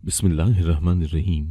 बिस्मिल्लाहिर्रहमानिर्रहीम।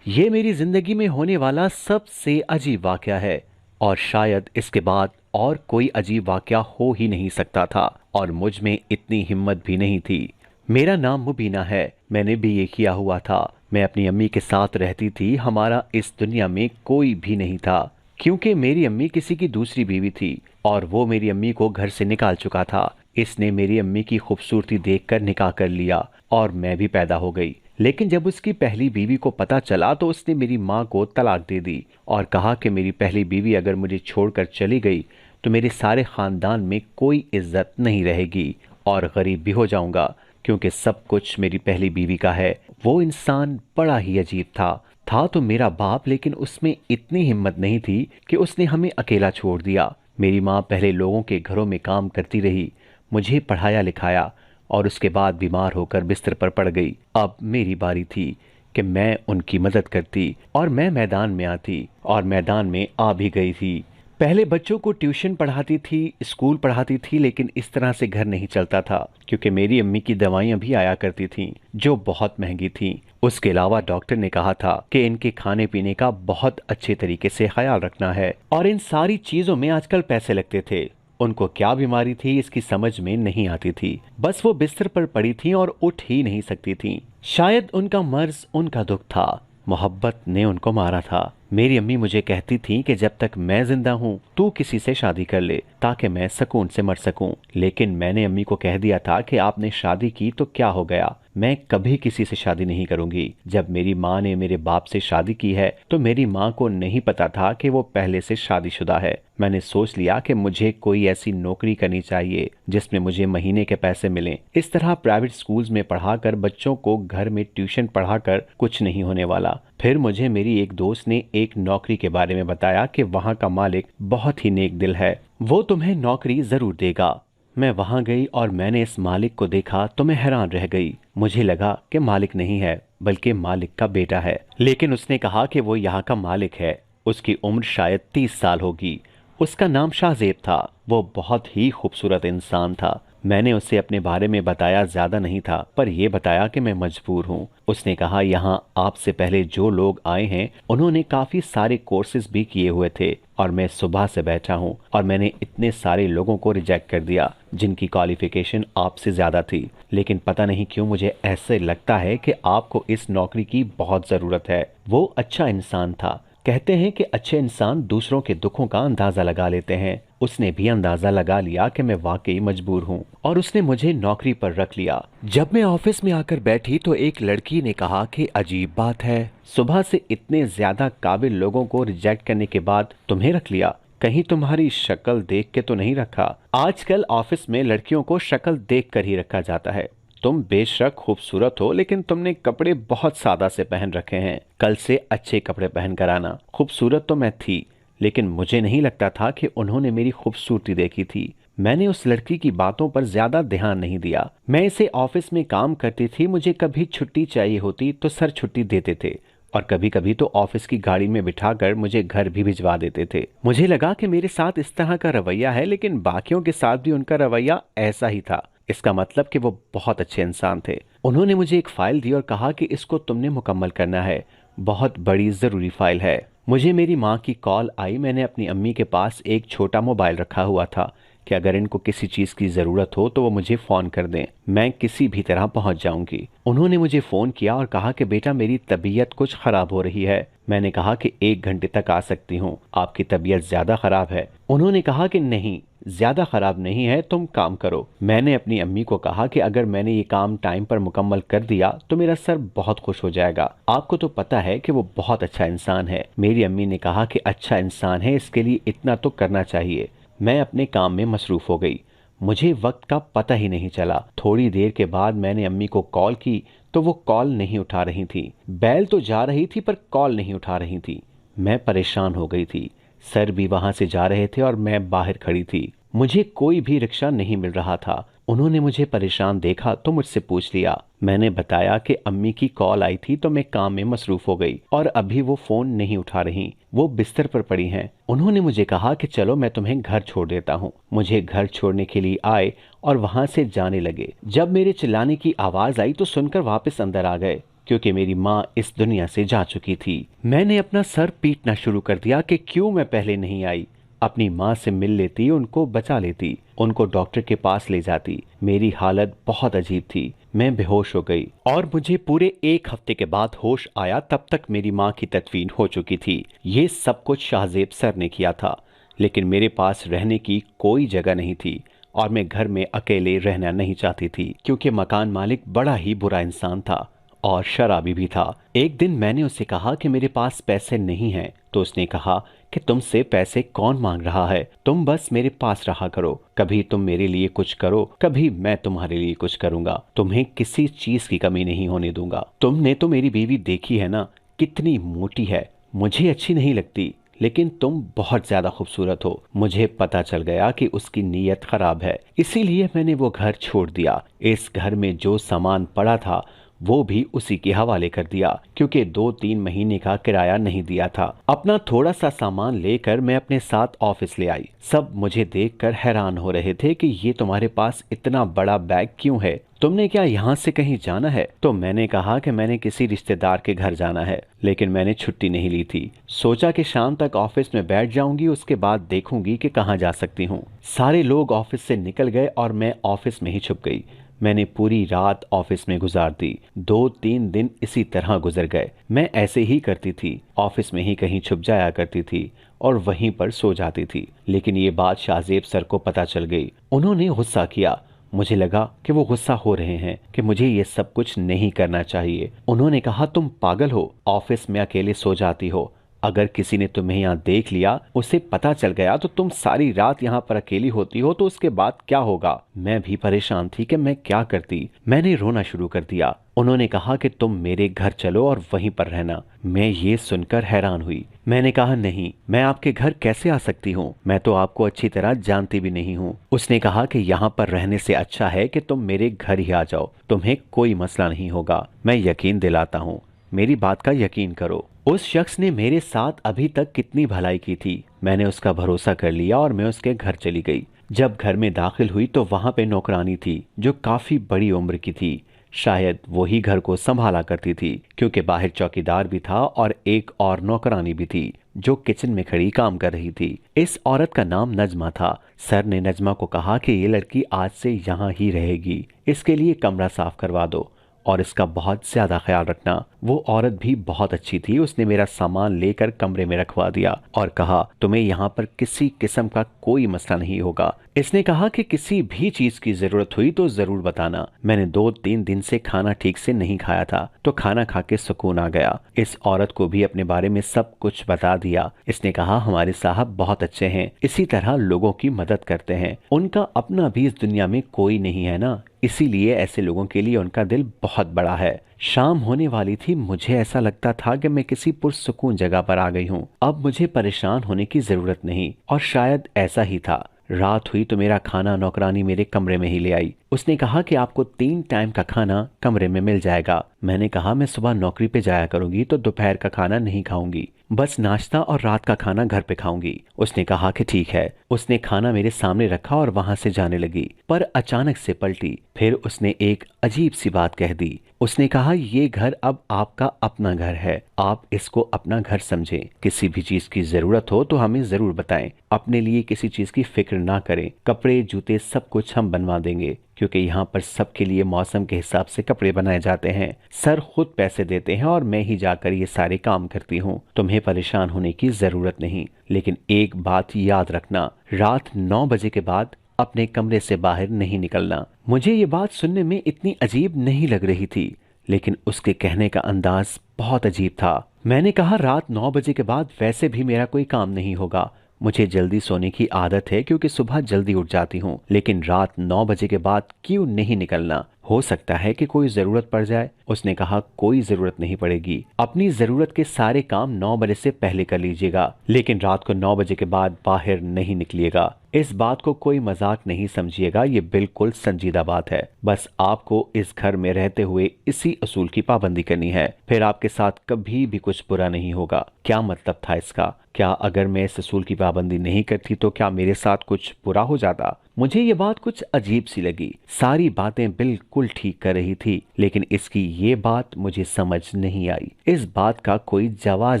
ये मेरी जिंदगी में होने वाला सबसे अजीब वाकया है और शायद इसके बाद और कोई अजीब वाकया हो ही नहीं सकता था और मुझ में इतनी हिम्मत भी नहीं थी। मेरा नाम मुबीना है। मैंने बीए किया हुआ था। मैं अपनी अम्मी के साथ रहती थी। हमारा इस दुनिया में कोई भी नहीं था क्योंकि मेरी अम्मी किसी की दूसरी बीवी थी और वो मेरी अम्मी को घर से निकाल चुका था। इसने मेरी अम्मी की खूबसूरती देखकर निकाह कर लिया और मैं भी पैदा हो गई। लेकिन जब उसकी पहली बीवी को पता चला तो उसने मेरी माँ को तलाक दे दी और कहा कि मेरी पहली बीवी अगर मुझे छोड़कर चली गई तो मेरे सारे खानदान में कोई इज्जत नहीं रहेगी और गरीब भी हो जाऊंगा क्योंकि सब कुछ मेरी पहली बीवी का है। वो इंसान बड़ा ही अजीब था तो मेरा बाप, लेकिन उसमें इतनी हिम्मत नहीं थी कि उसने हमें अकेला छोड़ दिया। मेरी माँ पहले लोगों के घरों में काम करती रही, मुझे पढ़ाया लिखाया और उसके बाद बीमार होकर बिस्तर पर पड़ गई। अब मेरी बारी थी कि मैं उनकी मदद करती और मैं मैदान में आती और मैदान में आ भी गई थी। पहले बच्चों को ट्यूशन पढ़ाती थी, स्कूल पढ़ाती थी, लेकिन इस तरह से घर नहीं चलता था क्योंकि मेरी अम्मी की दवाइयाँ भी आया करती थीं जो बहुत महंगी थीं। उसके अलावा डॉक्टर ने कहा था कि इनके खाने पीने का बहुत अच्छे तरीके से ख्याल रखना है और इन सारी चीजों में आजकल पैसे लगते थे। उनको क्या बीमारी थी इसकी समझ में नहीं आती थी। बस वो बिस्तर पर पड़ी थी और उठ ही नहीं सकती थी। शायद उनका मर्ज उनका दुख था। मोहब्बत ने उनको मारा था। मेरी अम्मी मुझे कहती थी कि जब तक मैं जिंदा हूँ तू किसी से शादी कर ले ताकि मैं सुकून से मर सकूं। लेकिन मैंने अम्मी को कह दिया था कि आपने शादी की तो क्या हो गया, मैं कभी किसी से शादी नहीं करूंगी। जब मेरी माँ ने मेरे बाप से शादी की है तो मेरी माँ को नहीं पता था कि वो पहले से शादीशुदा है। मैंने सोच लिया कि मुझे कोई ऐसी नौकरी करनी चाहिए जिसमें मुझे महीने के पैसे मिलें। इस तरह प्राइवेट स्कूल्स में पढ़ाकर बच्चों को घर में ट्यूशन पढ़ाकर कुछ नहीं होने वाला। फिर मुझे मेरी एक दोस्त ने एक नौकरी के बारे में बताया कि वहाँ का मालिक बहुत ही नेक दिल है, वो तुम्हें नौकरी जरूर देगा। मैं वहां गई और मैंने इस मालिक को देखा तो मैं हैरान रह गई। मुझे लगा कि मालिक नहीं है बल्कि मालिक का बेटा है, लेकिन उसने कहा कि वो यहाँ का मालिक है। उसकी उम्र शायद 30 साल होगी। उसका नाम शाहजेब था। वो बहुत ही खूबसूरत इंसान था। मैंने उससे अपने बारे में बताया, ज्यादा नहीं था पर यह बताया कि मैं मजबूर हूँ। उसने कहा यहाँ आपसे पहले जो लोग आए हैं उन्होंने काफी सारे कोर्सेज भी किए हुए थे और मैं सुबह से बैठा हूँ और मैंने इतने सारे लोगों को रिजेक्ट कर दिया जिनकी क्वालिफिकेशन आपसे ज्यादा थी। लेकिन पता नहीं क्यों मुझे ऐसे लगता है कि आपको इस नौकरी की बहुत जरूरत है। वो अच्छा इंसान था। कहते हैं कि अच्छे इंसान दूसरों के दुखों का अंदाजा लगा लेते हैं। उसने भी अंदाजा लगा लिया कि मैं वाकई मजबूर हूँ और उसने मुझे नौकरी पर रख लिया। जब मैं ऑफिस में आकर बैठी तो एक लड़की ने कहा कि अजीब बात है, सुबह से इतने ज्यादा काबिल लोगों को रिजेक्ट करने के बाद तुम्हें रख लिया। कहीं तुम्हारी शक्ल देख के तो नहीं रखा? आजकल ऑफिस में लड़कियों को शक्ल देख कर ही रखा जाता है। तुम बेशक खूबसूरत हो लेकिन तुमने कपड़े बहुत सादा से पहन रखे हैं। कल से अच्छे कपड़े पहन कर आना। खूबसूरत तो मैं थी लेकिन मुझे नहीं लगता था कि उन्होंने मेरी खूबसूरती देखी थी। मैंने उस लड़की की बातों पर ज्यादा ध्यान नहीं दिया। मैं इसे ऑफिस में काम करती थी। मुझे कभी छुट्टी चाहिए होती तो सर छुट्टी देते थे और कभी कभी तो ऑफिस की गाड़ी में बिठाकर मुझे घर भी भिजवा देते थे। मुझे लगा कि मेरे साथ इस तरह का रवैया है, लेकिन बाकियों के साथ भी उनका रवैया ऐसा ही था। इसका मतलब कि वो बहुत अच्छे इंसान थे। उन्होंने मुझे एक फाइल दी और कहा कि इसको तुमने मुकम्मल करना है, बहुत बड़ी ज़रूरी फाइल है। मुझे मेरी माँ की कॉल आई। मैंने अपनी अम्मी के पास एक छोटा मोबाइल रखा हुआ था कि अगर इनको किसी चीज़ की ज़रूरत हो तो वो मुझे फ़ोन कर दें, मैं किसी भी तरह पहुंच जाऊंगी। उन्होंने मुझे फ़ोन किया और कहा कि बेटा मेरी तबीयत कुछ ख़राब हो रही है। मैंने कहा कि 1 घंटे तक आ सकती हूँ, आपकी तबीयत ज़्यादा ख़राब है? उन्होंने कहा कि नहीं, ज्यादा खराब नहीं है, तुम काम करो। मैंने अपनी अम्मी को कहा कि अगर मैंने ये काम टाइम पर मुकम्मल कर दिया तो मेरा सर बहुत खुश हो जाएगा। आपको तो पता है कि वो बहुत अच्छा इंसान है। मेरी अम्मी ने कहा कि अच्छा इंसान है, इसके लिए इतना तो करना चाहिए। मैं अपने काम में मसरूफ हो गई। मुझे वक्त का पता ही नहीं चला। थोड़ी देर के बाद मैंने अम्मी को कॉल की तो वो कॉल नहीं उठा रही थी। बैल तो जा रही थी पर कॉल नहीं उठा रही थी। मैं परेशान हो गई थी। सर भी वहां से जा रहे थे और मैं बाहर खड़ी थी। मुझे कोई भी रिक्शा नहीं मिल रहा था। उन्होंने मुझे परेशान देखा तो मुझसे पूछ लिया। मैंने बताया कि अम्मी की कॉल आई थी तो मैं काम में मसरूफ हो गई और अभी वो फोन नहीं उठा रही, वो बिस्तर पर पड़ी हैं। उन्होंने मुझे कहा कि चलो मैं तुम्हें घर छोड़ देता हूँ। मुझे घर छोड़ने के लिए आए और वहां से जाने लगे। जब मेरे चिल्लाने की आवाज आई तो सुनकर वापस अंदर आ गए, क्योंकि मेरी माँ इस दुनिया से जा चुकी थी। मैंने अपना सर पीटना शुरू कर दिया कि क्यों मैं पहले नहीं आई। अपनी माँ से मिल लेती, उनको बचा लेती, उनको डॉक्टर के पास ले जाती। मेरी हालत बहुत अजीब थी। मैं बेहोश हो गई और मुझे पूरे 1 हफ्ते के बाद होश आया। तब तक मेरी माँ की तदफीन हो चुकी थी। ये सब कुछ शाहजेब सर ने किया था, लेकिन मेरे पास रहने की कोई जगह नहीं थी और मैं घर में अकेले रहना नहीं चाहती थी, क्योंकि मकान मालिक बड़ा ही बुरा इंसान था और शराबी भी था। एक दिन मैंने उससे कहा कि मेरे पास पैसे नहीं हैं, तो उसने कहा कि तुमसे पैसे कौन मांग रहा है, तुम बस मेरे पास रहा करो। कभी तुम मेरे लिए कुछ करो, कभी मैं तुम्हारे लिए कुछ करूंगा। तुम्हें किसी चीज की कमी नहीं होने दूंगा। तुमने तो मेरी बीवी देखी है ना, कितनी मोटी है। मुझे अच्छी नहीं लगती, लेकिन तुम बहुत ज्यादा खूबसूरत हो। मुझे पता चल गया कि उसकी नीयत खराब है, इसीलिए मैंने वो घर छोड़ दिया। इस घर में जो सामान पड़ा था वो भी उसी के हवाले कर दिया, क्योंकि 2-3 महीने का किराया नहीं दिया था। अपना थोड़ा सा सामान लेकर मैं अपने साथ ऑफिस ले आई। सब मुझे देखकर हैरान हो रहे थे कि ये तुम्हारे पास इतना बड़ा बैग क्यों है, तुमने क्या यहाँ से कहीं जाना है? तो मैंने कहा कि मैंने किसी रिश्तेदार के घर जाना है, लेकिन मैंने छुट्टी नहीं ली थी। सोचा कि शाम तक ऑफिस में बैठ जाऊंगी, उसके बाद देखूंगी कि कहाँ जा सकती हूँ। सारे लोग ऑफिस से निकल गए और मैं ऑफिस में ही छुप गई। मैंने पूरी रात ऑफिस में गुजार दी। 2-3 दिन इसी तरह गुजर गए। मैं ऐसे ही करती थी, ऑफिस में ही कहीं छुप जाया करती थी और वहीं पर सो जाती थी। लेकिन ये बात शाहजेब सर को पता चल गई। उन्होंने गुस्सा किया। मुझे लगा कि वो गुस्सा हो रहे हैं कि मुझे ये सब कुछ नहीं करना चाहिए। उन्होंने कहा, तुम पागल हो, ऑफिस में अकेले सो जाती हो। अगर किसी ने तुम्हें यहाँ देख लिया, उसे पता चल गया तो तुम सारी रात यहाँ पर अकेली होती हो, तो उसके बाद क्या होगा? मैं भी परेशान थी कि मैं क्या करती। मैंने रोना शुरू कर दिया। उन्होंने कहा कि तुम मेरे घर चलो और वहीं पर रहना। मैं ये सुनकर हैरान हुई। मैंने कहा, नहीं, मैं आपके घर कैसे आ सकती हूँ? मैं तो आपको अच्छी तरह जानती भी नहीं हूँ। उसने कहा कि यहाँ पर रहने से अच्छा है कि तुम मेरे घर ही आ जाओ, तुम्हें कोई मसला नहीं होगा। मैं यकीन दिलाता हूँ, मेरी बात का यकीन करो। उस शख्स ने मेरे साथ अभी तक कितनी भलाई की थी। मैंने उसका भरोसा कर लिया और मैं उसके घर चली गई। जब घर में दाखिल हुई तो वहां पे नौकरानी थी जो काफी बड़ी उम्र की थी। शायद वही घर को संभाला करती थी, क्योंकि बाहर चौकीदार भी था और एक और नौकरानी भी थी जो किचन में खड़ी काम कर रही थी। इस औरत का नाम नजमा था। सर ने नजमा को कहा कि ये लड़की आज से यहाँ ही रहेगी, इसके लिए कमरा साफ करवा दो और इसका बहुत ज्यादा ख्याल रखना। वो औरत भी बहुत अच्छी थी। उसने मेरा सामान लेकर कमरे में रखवा दिया और कहा, तुम्हें यहाँ पर किसी किस्म का कोई मसला नहीं होगा। इसने कहा कि किसी भी चीज की जरूरत हुई तो जरूर बताना। मैंने 2-3 दिन से खाना ठीक से नहीं खाया था, तो खाना खा के सुकून आ गया। इस औरत को भी अपने बारे में सब कुछ बता दिया। इसने कहा, हमारे साहब बहुत अच्छे हैं, इसी तरह लोगों की मदद करते हैं। उनका अपना भी इस दुनिया में कोई नहीं है ना, इसीलिए ऐसे लोगों के लिए उनका दिल बहुत बड़ा है। शाम होने वाली थी। मुझे ऐसा लगता था कि मैं किसी पुरसुकून जगह पर आ गई हूँ। अब मुझे परेशान होने की जरूरत नहीं, और शायद ऐसा ही था। रात हुई तो मेरा खाना नौकरानी मेरे कमरे में ही ले आई। उसने कहा कि आपको 3 टाइम का खाना कमरे में मिल जाएगा। मैंने कहा, मैं सुबह नौकरी पे जाया करूंगी तो दोपहर का खाना नहीं खाऊंगी, बस नाश्ता और रात का खाना घर पे खाऊंगी। उसने कहा कि ठीक है। उसने खाना मेरे सामने रखा और वहां से जाने लगी, पर अचानक से पलटी। फिर उसने एक अजीब सी बात कह दी। उसने कहा, ये घर अब आपका अपना घर है, आप इसको अपना घर समझें। किसी भी चीज की जरूरत हो तो हमें जरूर बताएं। अपने लिए किसी चीज की फिक्र ना करें। कपड़े जूते सब कुछ हम बनवा देंगे, क्योंकि यहाँ पर सबके लिए मौसम के हिसाब से कपड़े बनाए जाते हैं। सर खुद पैसे देते हैं और मैं ही जाकर ये सारे काम करती हूँ। तुम्हें परेशान होने की जरूरत नहीं, लेकिन एक बात याद रखना, रात 9 बजे के बाद अपने कमरे से बाहर नहीं निकलना। मुझे ये बात सुनने में इतनी अजीब नहीं लग रही थी, लेकिन उसके कहने का अंदाज बहुत अजीब था। मैंने कहा, रात 9 बजे के बाद वैसे भी मेरा कोई काम नहीं होगा। मुझे जल्दी सोने की आदत है, क्योंकि सुबह जल्दी उठ जाती हूँ, लेकिन रात 9 बजे के बाद क्यों नहीं निकलना? हो सकता है कि कोई जरूरत पड़ जाए। उसने कहा कोई जरूरत नहीं पड़ेगी, अपनी जरूरत के सारे काम 9 बजे से पहले कर लीजिएगा, लेकिन रात को 9 बजे के बाद बाहर नहीं निकलिएगा। इस बात को कोई मजाक नहीं समझिएगा, ये बिल्कुल संजीदा बात है। बस आपको इस घर में रहते हुए इसी असूल की पाबंदी करनी है, फिर आपके साथ कभी भी कुछ बुरा नहीं होगा। क्या मतलब था इसका? क्या अगर मैं इस असूल की पाबंदी नहीं करती तो क्या मेरे साथ कुछ बुरा हो जाता? मुझे ये बात कुछ अजीब सी लगी। सारी बातें बिल्कुल ठीक कर रही थी, लेकिन इसकी ये बात मुझे समझ नहीं आई। इस बात का कोई जवाब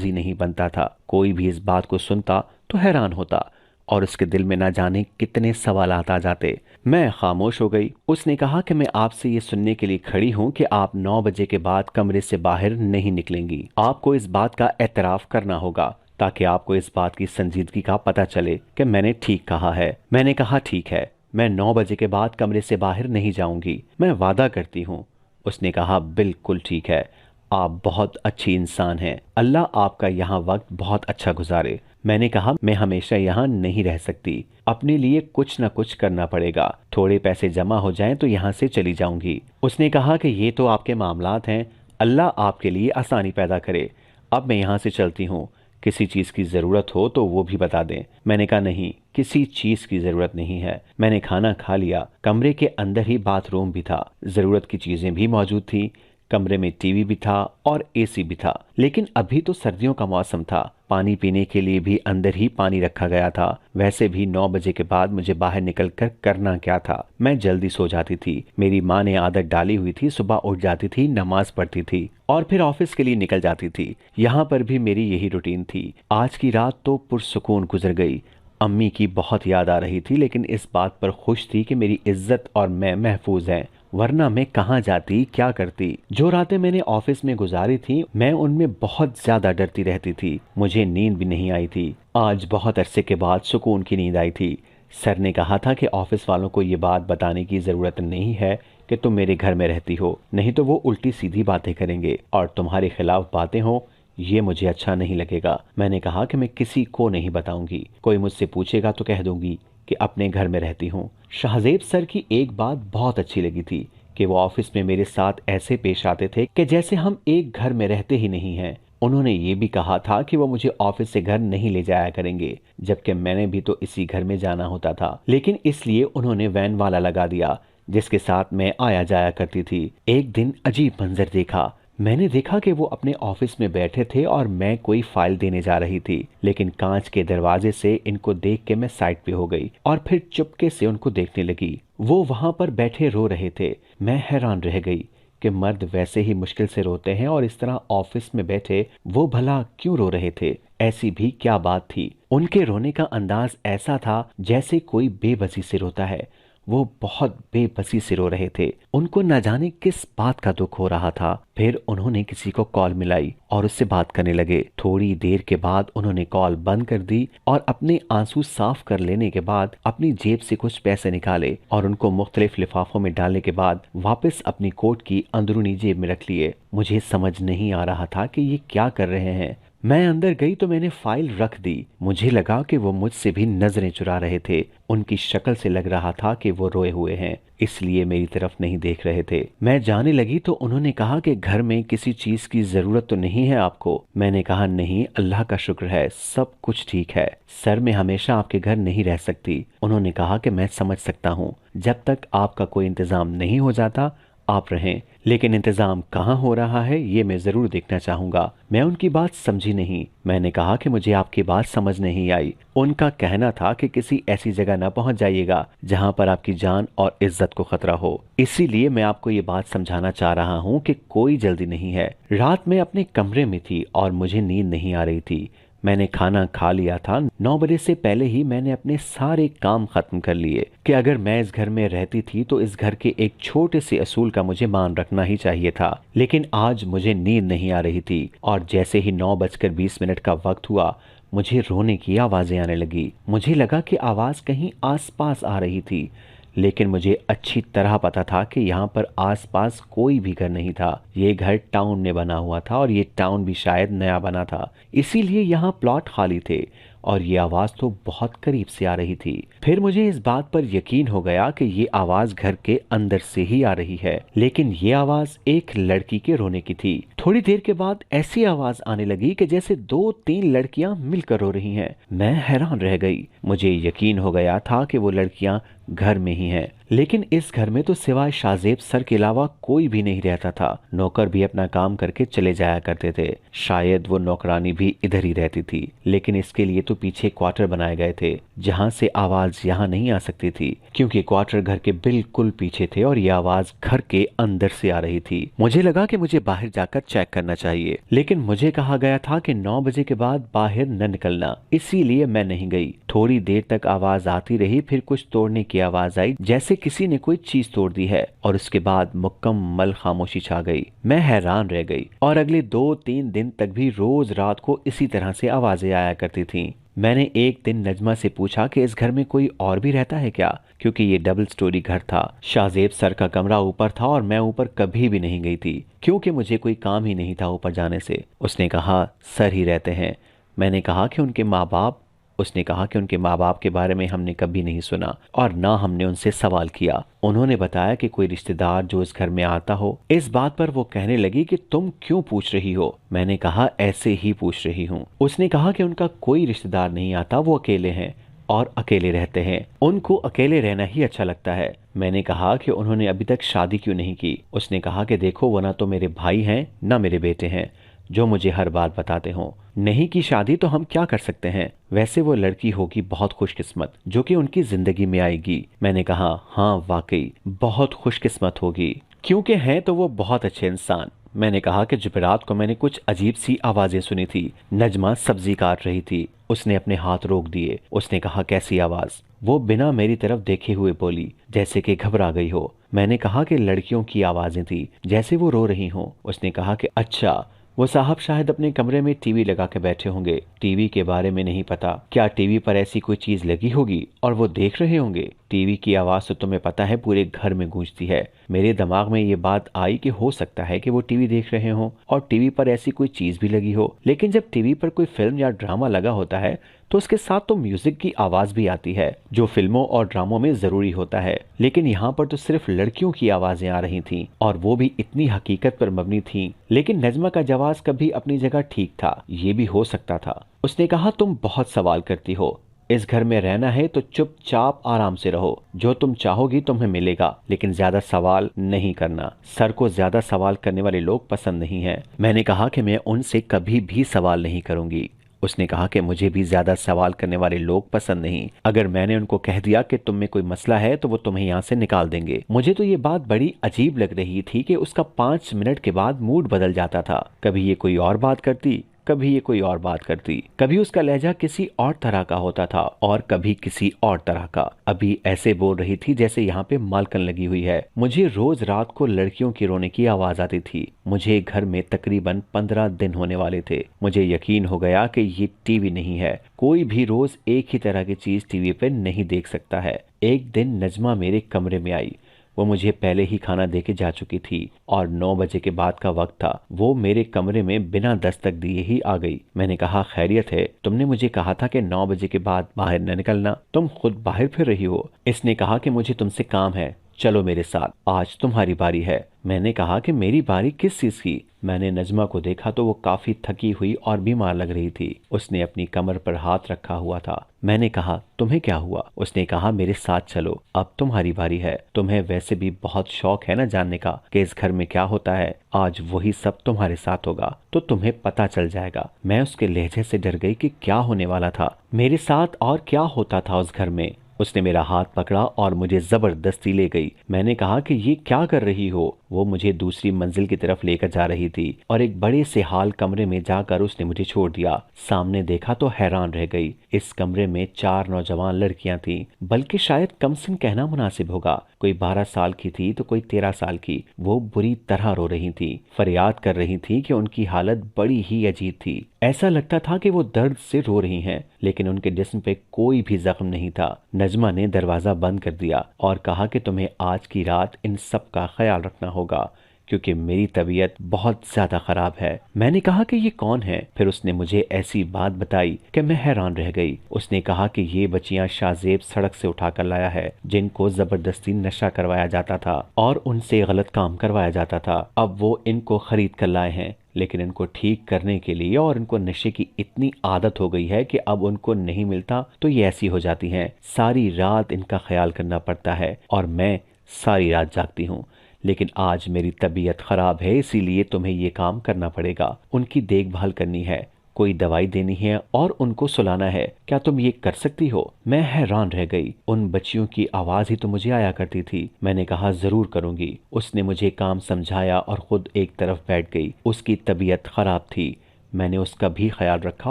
ही नहीं बनता था। कोई भी इस बात को सुनता तो हैरान होता और उसके दिल में ना जाने कितने सवालात आ जाते। मैं खामोश हो गई। उसने कहा कि मैं आपसे ये सुनने के लिए खड़ी हूँ कि आप 9 बजे के बाद कमरे से बाहर नहीं निकलेंगी। आपको इस बात का एतराफ करना होगा ताकि आपको इस बात की संजीदगी का पता चले कि मैंने ठीक कहा है। मैंने कहा ठीक है, मैं 9 बजे के बाद कमरे से बाहर नहीं जाऊंगी, मैं वादा करती हूँ। उसने कहा बिल्कुल ठीक है, आप बहुत अच्छी इंसान हैं, अल्लाह आपका यहाँ वक्त बहुत अच्छा गुजारे। मैंने कहा मैं हमेशा यहाँ नहीं रह सकती, अपने लिए कुछ न कुछ करना पड़ेगा। थोड़े पैसे जमा हो जाएं तो यहाँ से चली जाऊंगी। उसने कहा कि ये तो आपके मामलात हैं, अल्लाह आपके लिए आसानी पैदा करे। अब मैं यहाँ से चलती हूँ, किसी चीज की जरूरत हो तो वो भी बता दें। मैंने कहा नहीं, किसी चीज की जरूरत नहीं है। मैंने खाना खा लिया। कमरे के अंदर ही बाथरूम भी था, जरूरत की चीजें भी मौजूद थी। कमरे में टीवी भी था और एसी भी था, लेकिन अभी तो सर्दियों का मौसम था। पानी पीने के लिए भी अंदर ही पानी रखा गया था। वैसे भी 9 बजे के बाद मुझे बाहर निकलकर करना क्या था? मैं जल्दी सो जाती थी। मेरी माँ ने आदत डाली हुई थी, सुबह उठ जाती थी, नमाज पढ़ती थी और फिर ऑफिस के लिए निकल जाती थी। यहाँ पर भी मेरी यही रूटीन थी। आज की रात तो पुरसुकून गुजर गई। अम्मी की बहुत याद आ रही थी, लेकिन इस बात पर खुश थी कि मेरी इज्जत और मैं महफूज हैं, वरना मैं कहाँ जाती, क्या करती। जो रातें मैंने ऑफिस में गुजारी थी, मैं उनमें बहुत ज्यादा डरती रहती थी। मुझे नींद भी नहीं आई थी। आज बहुत अरसे के बाद सुकून की नींद आई थी। सर ने कहा था कि ऑफिस वालों को ये बात बताने की जरूरत नहीं है कि तुम मेरे घर में रहती हो, नहीं तो वो उल्टी सीधी बातें करेंगे और तुम्हारे खिलाफ बातें हो, ये मुझे अच्छा नहीं लगेगा। मैंने कहा कि मैं किसी को नहीं बताऊंगी। कोई मुझसे पूछेगा तो कह दूंगी कि अपने घर में रहती हूँ। शाहजेब सर की एक बात बहुत अच्छी लगी थी कि वो ऑफिस में मेरे साथ ऐसे पेश आते थे कि जैसे हम एक घर में रहते ही नहीं हैं। उन्होंने ये भी कहा था कि वो मुझे ऑफिस से घर नहीं ले जाया करेंगे, जबकि मैंने भी तो इसी घर में जाना होता था। लेकिन इसलिए उन्होंने वैन वाला लगा दिया जिसके साथ मैं आया जाया करती थी। एक दिन अजीब मंजर देखा। मैंने देखा कि वो अपने ऑफिस में बैठे थे और मैं कोई फाइल देने जा रही थी, लेकिन कांच के दरवाजे से इनको देख के मैं साइड पे हो गई और फिर चुपके से उनको देखने लगी। वो वहां पर बैठे रो रहे थे। मैं हैरान रह गई कि मर्द वैसे ही मुश्किल से रोते हैं और इस तरह ऑफिस में बैठे वो भला क्यों रो रहे थे? ऐसी भी क्या बात थी? उनके रोने का अंदाज ऐसा था जैसे कोई बेबसी से रोता है। वो बहुत बेबसी से रो रहे थे। उनको न जाने किस बात का दुख हो रहा था। फिर उन्होंने किसी को कॉल मिलाई और उससे बात करने लगे। थोड़ी देर के बाद उन्होंने कॉल बंद कर दी और अपने आंसू साफ कर लेने के बाद अपनी जेब से कुछ पैसे निकाले और उनको मुख्तलिफ लिफाफों में डालने के बाद वापस अपनी कोट की अंदरूनी जेब में रख लिए। मुझे समझ नहीं आ रहा था कि ये क्या कर रहे हैं। मैं अंदर गई तो मैंने फाइल रख दी। मुझे लगा कि वो मुझसे भी नजरें चुरा रहे थे। उनकी शक्ल से लग रहा था कि वो रोए हुए हैं, इसलिए मेरी तरफ नहीं देख रहे थे। मैं जाने लगी तो उन्होंने कहा कि घर में किसी चीज की जरूरत तो नहीं है आपको? मैंने कहा नहीं, अल्लाह का शुक्र है, सब कुछ ठीक है। सर मैं हमेशा आपके घर नहीं रह सकती। उन्होंने कहा कि मैं समझ सकता हूँ, जब तक आपका कोई इंतजाम नहीं हो जाता आप रहें, लेकिन इंतजाम कहाँ हो रहा है ये मैं जरूर देखना चाहूंगा। मैं उनकी बात समझी नहीं। मैंने कहा कि मुझे आपकी बात समझ नहीं आई। उनका कहना था कि किसी ऐसी जगह न पहुंच जाइएगा जहां पर आपकी जान और इज्जत को खतरा हो। इसीलिए मैं आपको ये बात समझाना चाह रहा हूं कि कोई जल्दी नहीं है। रात में अपने कमरे में थी और मुझे नींद नहीं आ रही थी। मैंने खाना खा लिया था। 9 बजे से पहले ही मैंने अपने सारे काम खत्म कर लिए कि अगर मैं इस घर में रहती थी तो इस घर के एक छोटे से असूल का मुझे मान रखना ही चाहिए था। लेकिन आज मुझे नींद नहीं आ रही थी और जैसे ही 9:20 का वक्त हुआ मुझे रोने की आवाजें आने लगी। मुझे लगा कि आवाज कहीं आसपास आ रही थी, लेकिन मुझे अच्छी तरह पता था कि यहाँ पर आसपास कोई भी घर नहीं था। ये घर टाउन में बना हुआ था और ये टाउन भी शायद नया बना था, इसीलिए यहाँ प्लॉट खाली थे। और ये आवाज तो बहुत करीब से आ रही थी। फिर मुझे इस बात पर यकीन हो गया कि ये आवाज घर के अंदर से ही आ रही है, लेकिन ये आवाज एक लड़की के रोने की थी। थोड़ी देर के बाद ऐसी आवाज आने लगी कि जैसे दो तीन लड़कियां मिलकर रो रही हैं। मैं हैरान रह गई। मुझे यकीन हो गया था कि वो लड़कियां घर में ही हैं, लेकिन इस घर में तो सिवाय शाहजेब सर के अलावा कोई भी नहीं रहता था। नौकर भी अपना काम करके चले जाया करते थे। शायद वो नौकरानी भी इधर ही रहती थी, लेकिन इसके लिए तो पीछे क्वार्टर बनाए गए थे जहां से आवाज यहाँ नहीं आ सकती थी, क्योंकि क्वार्टर घर के बिल्कुल पीछे थे और ये आवाज घर के अंदर से आ रही थी। मुझे लगा कि मुझे बाहर जाकर चेक करना चाहिए, लेकिन मुझे कहा गया था कि 9 बजे के बाद बाहर न निकलना, इसीलिए मैं नहीं गई। थोड़ी देर तक आवाज आती रही, फिर कुछ तोड़ने की आवाज आई जैसे किसी ने कोई चीज तोड़ दी है, और उसके बाद मुकम्मल खामोशी छा गई। मैं हैरान रह गई और अगले 2-3 दिन तक भी रोज रात को इसी तरह से आवाजें आया करती थीं। मैंने एक दिन नजमा से पूछा कि इस घर में कोई और भी रहता है क्या, क्योंकि ये डबल स्टोरी घर था। शाहजेब सर का कमरा ऊपर था और मैं ऊपर कभी भी नहीं गई थी, क्योंकि मुझे कोई काम ही नहीं था ऊपर जाने से। उसने कहा सर ही रहते हैं। मैंने कहा कि उनके माँ बाप उसने कहा कि उनके माँ बाप के बारे में हमने कभी नहीं सुना और ना हमने उनसे सवाल किया। उन्होंने बताया कि कोई रिश्तेदार जो इस घर में आता हो। इस बात पर वो कहने लगी कि तुम क्यों पूछ रही हो। मैंने कहा ऐसे ही पूछ रही हूँ। उसने कहा कि उनका कोई रिश्तेदार नहीं आता, वो अकेले हैं और अकेले रहते हैं, उनको अकेले रहना ही अच्छा लगता है। मैंने कहा कि उन्होंने अभी तक शादी क्यों नहीं की। उसने कहा कि देखो, वो ना तो मेरे भाई हैं ना मेरे बेटे हैं जो मुझे हर बात बताते हों। नहीं की शादी तो हम क्या कर सकते हैं। वैसे वो लड़की होगी बहुत खुशकिस्मत जो कि उनकी जिंदगी में आएगी। मैंने कहा हाँ वाकई बहुत खुशकिस्मत होगी, क्योंकि हैं तो वो बहुत अच्छे इंसान। मैंने कहा कि जुमेरात को मैंने कुछ अजीब सी आवाजें सुनी थी। नजमा सब्जी काट रही थी। उसने अपने हाथ रोक दिए। उसने कहा कैसी आवाज। वो बिना मेरी तरफ देखे हुए बोली, जैसे कि घबरा गई हो। मैंने कहा कि लड़कियों की आवाजें थी, जैसे वो रो रही हों। उसने कहा कि अच्छा, वो साहब शायद अपने कमरे में टीवी लगा के बैठे होंगे। टीवी के बारे में नहीं पता, क्या टीवी पर ऐसी कोई चीज लगी होगी और वो देख रहे होंगे। टीवी की आवाज तो तुम्हें पता है पूरे घर में गूंजती है। मेरे दिमाग में ये बात आई कि हो सकता है कि वो टीवी देख रहे हों और टीवी पर ऐसी कोई चीज भी लगी हो। लेकिन जब टीवी पर कोई फिल्म या ड्रामा लगा होता है तो उसके साथ तो म्यूजिक की आवाज भी आती है, जो फिल्मों और ड्रामों में जरूरी होता है। लेकिन यहाँ पर तो सिर्फ लड़कियों की आवाजें आ रही थीं और वो भी इतनी हकीकत पर मबनी थीं। लेकिन नजमा का जवाब कभी अपनी जगह ठीक था, ये भी हो सकता था। उसने कहा तुम बहुत सवाल करती हो। इस घर में रहना है तो चुपचाप आराम से रहो। जो तुम चाहोगी तुम्हें मिलेगा, लेकिन ज्यादा सवाल नहीं करना। सर को ज्यादा सवाल करने वाले लोग पसंद नहीं हैं। मैंने कहा कि मैं उनसे कभी भी सवाल नहीं करूंगी। उसने कहा कि मुझे भी ज्यादा सवाल करने वाले लोग पसंद नहीं। अगर मैंने उनको कह दिया कि तुम में कोई मसला है तो वो तुम्हें यहाँ से निकाल देंगे। मुझे तो ये बात बड़ी अजीब लग रही थी कि उसका 5 मिनट के बाद मूड बदल जाता था। कभी ये कोई और बात करती, कभी ये कोई और बात करती। कभी उसका लहजा किसी और तरह का होता था और कभी किसी और तरह का। अभी ऐसे बोल रही थी जैसे यहाँ पे मालकन लगी हुई है। मुझे रोज रात को लड़कियों की रोने की आवाज आती थी। मुझे घर में तकरीबन 15 दिन होने वाले थे। मुझे यकीन हो गया कि ये टीवी नहीं है। कोई भी रोज एक ही तरह की चीज टीवी पे नहीं देख सकता है। एक दिन नजमा मेरे कमरे में आई। वो मुझे पहले ही खाना दे के जा चुकी थी और 9 बजे के बाद का वक्त था। वो मेरे कमरे में बिना दस्तक दिए ही आ गई। मैंने कहा खैरियत है, तुमने मुझे कहा था कि 9 बजे के बाद बाहर न निकलना, तुम खुद बाहर फिर रही हो। इसने कहा कि मुझे तुमसे काम है, चलो मेरे साथ, आज तुम्हारी बारी है। मैंने कहा कि मेरी बारी किस चीज की। मैंने नजमा को देखा तो वो काफी थकी हुई और बीमार लग रही थी। उसने अपनी कमर पर हाथ रखा हुआ था। मैंने कहा तुम्हें क्या हुआ। उसने कहा मेरे साथ चलो, अब तुम्हारी बारी है। तुम्हें वैसे भी बहुत शौक है ना जानने का कि इस घर में क्या होता है। आज वही सब तुम्हारे साथ होगा तो तुम्हें पता चल जाएगा। मैं उसके लहजे से डर गई कि क्या होने वाला था, मेरे साथ और क्या होता था उस घर में। उसने मेरा हाथ पकड़ा और मुझे जबरदस्ती ले गई। मैंने कहा कि ये क्या कर रही हो। वो मुझे दूसरी मंजिल की तरफ लेकर जा रही थी और एक बड़े से हाल कमरे में जाकर उसने मुझे छोड़ दिया। सामने देखा तो हैरान रह गई। इस कमरे में 4 नौजवान लड़कियां थीं, बल्कि शायद कम से कहना मुनासिब होगा। कोई 12 साल की थी तो कोई 13 साल की। वो बुरी तरह रो रही थी, फरियाद कर रही थी कि उनकी हालत बड़ी ही अजीब थी। ऐसा लगता था कि वो दर्द से रो रही हैं, लेकिन उनके जिस्म पे कोई भी जख्म नहीं था। नजमा ने दरवाजा बंद कर दिया और कहा कि तुम्हें आज की रात इन सब का ख्याल रखना होगा। क्योंकि मेरी तबीयत बहुत ज्यादा खराब है। मैंने कहा कि ये कौन है? फिर उसने मुझे ऐसी बात बताई कि मैं हैरान रह गई। उसने कहा कि ये बच्चियां शाहजेब सड़क से उठाकर लाया है, जिनको जबरदस्ती नशा करवाया जाता था और उनसे गलत काम करवाया जाता था। अब वो इनको खरीद कर लाए हैं, लेकिन इनको ठीक करने के लिए और इनको नशे की इतनी आदत हो गई है कि अब उनको नहीं मिलता तो ये ऐसी हो जाती हैं। सारी रात इनका ख्याल करना पड़ता है और मैं सारी रात जागती हूँ। लेकिन आज मेरी तबीयत खराब है, इसीलिए तुम्हें ये काम करना पड़ेगा। उनकी देखभाल करनी है, कोई दवाई देनी है और उनको सुलाना है। क्या तुम ये कर सकती हो? मैं हैरान रह गई। उन बच्चियों की आवाज ही तो मुझे आया करती थी। मैंने कहा जरूर करूंगी। उसने मुझे काम समझाया और खुद एक तरफ बैठ गई। उसकी तबीयत खराब थी। मैंने उसका भी ख्याल रखा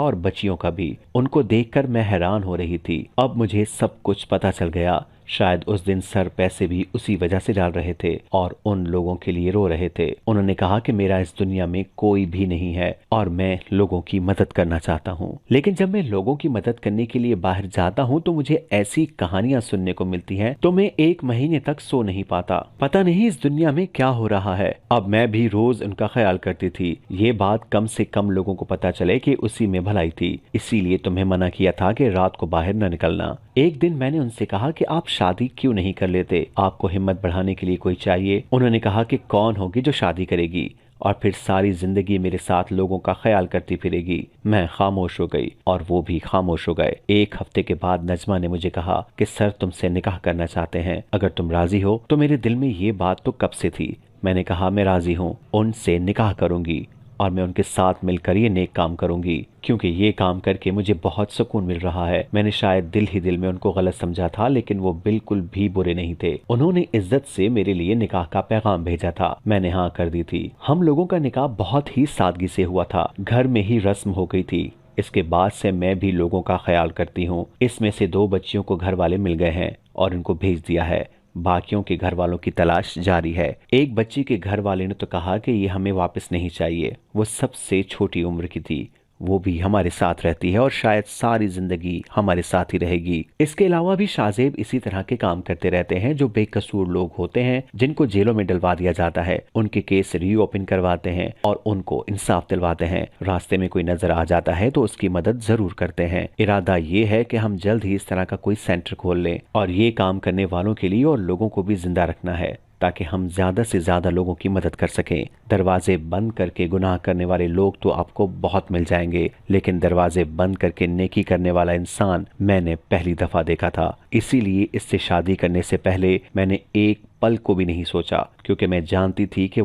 और बच्चियों का भी। उनको देखकर मैं हैरान हो रही थी। अब मुझे सब कुछ पता चल गया। शायद उस दिन सर पैसे भी उसी वजह से डाल रहे थे और उन लोगों के लिए रो रहे थे। उन्होंने कहा कि मेरा इस दुनिया में कोई भी नहीं है और मैं लोगों की मदद करना चाहता हूँ। लेकिन जब मैं लोगों की मदद करने के लिए बाहर जाता हूँ तो मुझे ऐसी कहानियां सुनने को मिलती हैं तो मैं 1 महीने तक सो नहीं पाता। पता नहीं इस दुनिया में क्या हो रहा है। अब मैं भी रोज उनका ख्याल करती थी। ये बात कम से कम लोगों को पता चले कि उसी में भलाई थी। इसीलिए तुम्हें मना किया था कि रात को बाहर न निकलना। एक दिन मैंने उनसे कहा कि आप शादी क्यों नहीं कर लेते? आपको हिम्मत बढ़ाने के लिए कोई चाहिए। उन्होंने कहा कि कौन होगी जो शादी करेगी और फिर सारी जिंदगी मेरे साथ लोगों का ख्याल करती फिरेगी। मैं खामोश हो गई और वो भी खामोश हो गए। 1 हफ्ते के बाद नजमा ने मुझे कहा कि सर तुमसे निकाह करना चाहते हैं, अगर तुम राजी हो तो। मेरे दिल में ये बात तो कब से थी। मैंने कहा मैं राजी हूँ, उनसे निकाह करूंगी और मैं उनके साथ मिलकर ये नेक काम करूंगी, क्योंकि ये काम करके मुझे बहुत सुकून मिल रहा है। मैंने शायद दिल ही दिल में उनको गलत समझा था, लेकिन वो बिल्कुल भी बुरे नहीं थे। उन्होंने इज्जत से मेरे लिए निकाह का पैगाम भेजा था। मैंने हाँ कर दी थी। हम लोगों का निकाह बहुत ही सादगी से हुआ था, घर में ही रस्म हो गई थी। इसके बाद से मैं भी लोगों का ख्याल करती हूँ। इसमें से 2 बच्चियों को घर वाले मिल गए हैं और इनको भेज दिया है। बाकियों के घर वालों की तलाश जारी है। एक बच्ची के घर वाले ने तो कहा कि ये हमें वापस नहीं चाहिए। वो सबसे छोटी उम्र की थी, वो भी हमारे साथ रहती है और शायद सारी जिंदगी हमारे साथ ही रहेगी। इसके अलावा भी शाहजेब इसी तरह के काम करते रहते हैं। जो बेकसूर लोग होते हैं, जिनको जेलों में डलवा दिया जाता है, उनके केस रीओपन करवाते हैं और उनको इंसाफ दिलवाते हैं। रास्ते में कोई नजर आ जाता है तो उसकी मदद जरूर करते हैं। इरादा ये है कि हम जल्द ही इस तरह का कोई सेंटर खोल लें और ये काम करने वालों के लिए और लोगों को भी जिंदा रखना है, ताकि हम ज्यादा से ज्यादा लोगों की मदद कर सकें। दरवाजे बंद करके गुनाह करने वाले लोग तो आपको बहुत मिल जाएंगे, लेकिन दरवाजे बंद करके नेकी करने वाला इंसान मैंने पहली दफा देखा था। इसीलिए इससे शादी करने से पहले मैंने एक पल को भी नहीं सोचा, क्योंकि मैं जानती थी कि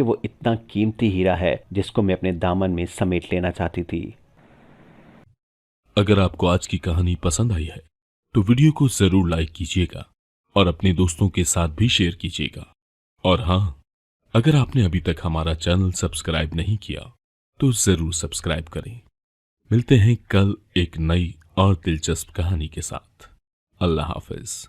वो इतना कीमती हीरा है जिसको मैं अपने दामन में समेट लेना चाहती थी। अगर आपको आज की कहानी पसंद आई है तो वीडियो को जरूर लाइक कीजिएगा और अपने दोस्तों के साथ भी शेयर कीजिएगा। और हाँ, अगर आपने अभी तक हमारा चैनल सब्सक्राइब नहीं किया तो जरूर सब्सक्राइब करें। मिलते हैं कल एक नई और दिलचस्प कहानी के साथ। अल्लाह हाफिज।